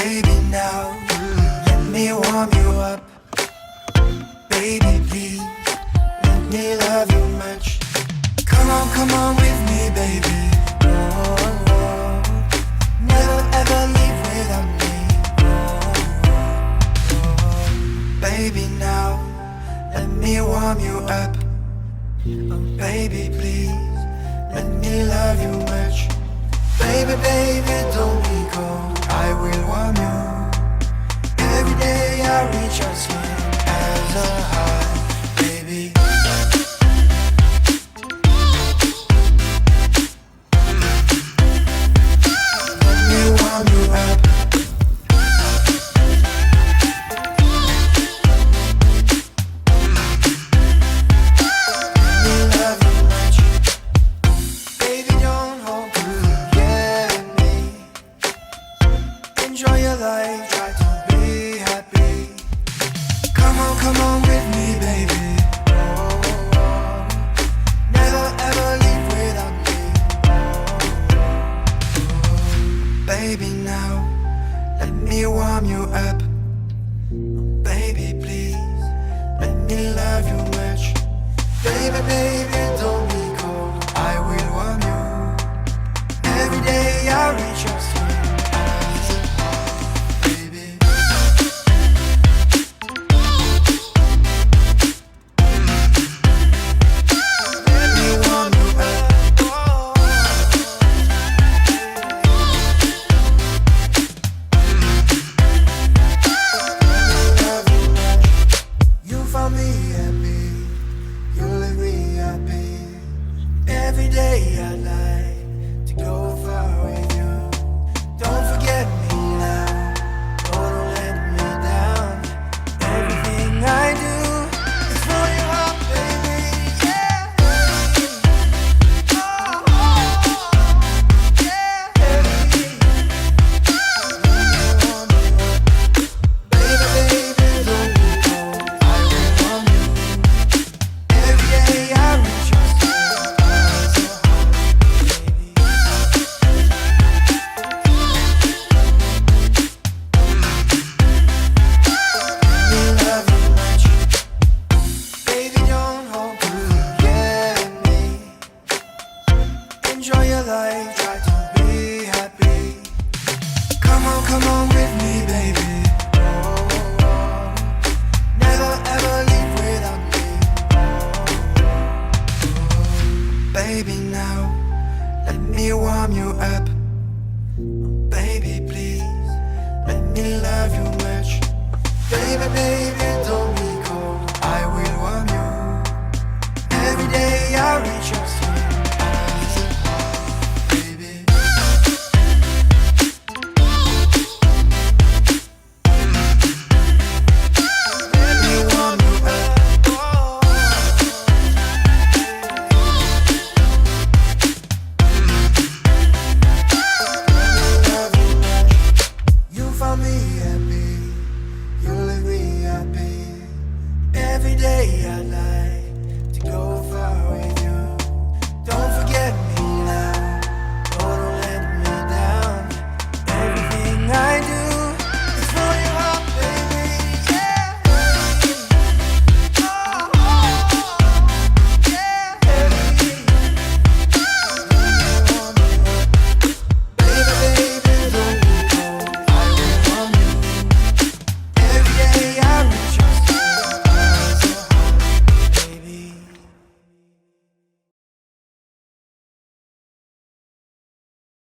Baby, now let me warm you up. Baby, please let me love you much. Come on with me, baby. Oh, oh. Never ever leave without me. Oh, oh. Baby, now let me warm you up. Oh, baby, please let me love you much. Baby, baby, don't be cold, I will warm you. Every day I reach out slim as a heart, baby. Let me warm you up. Let me love you much. Baby, don't hold enjoy your life, try to be happy. Come on with me, baby. Oh, oh. Never ever leave without me. Oh, baby, now let me warm you up. Oh, baby, please let me love you much. Baby, baby, don't be cold, I will warm you. Every day I reach your sweet. Every day I'd like to go far with you. Don't forget me now, oh, don't let me down. Everything I do is for your heart, baby, yeah. Oh, oh, yeah, baby. Baby, baby, don't be cold, I will warm you. Every day I reach your side. Enjoy your life, try to be happy. Come on with me, baby. Oh, oh. Never ever leave without me. Oh, baby, now let me warm you up. Oh, baby, please let me love you much. Baby, baby.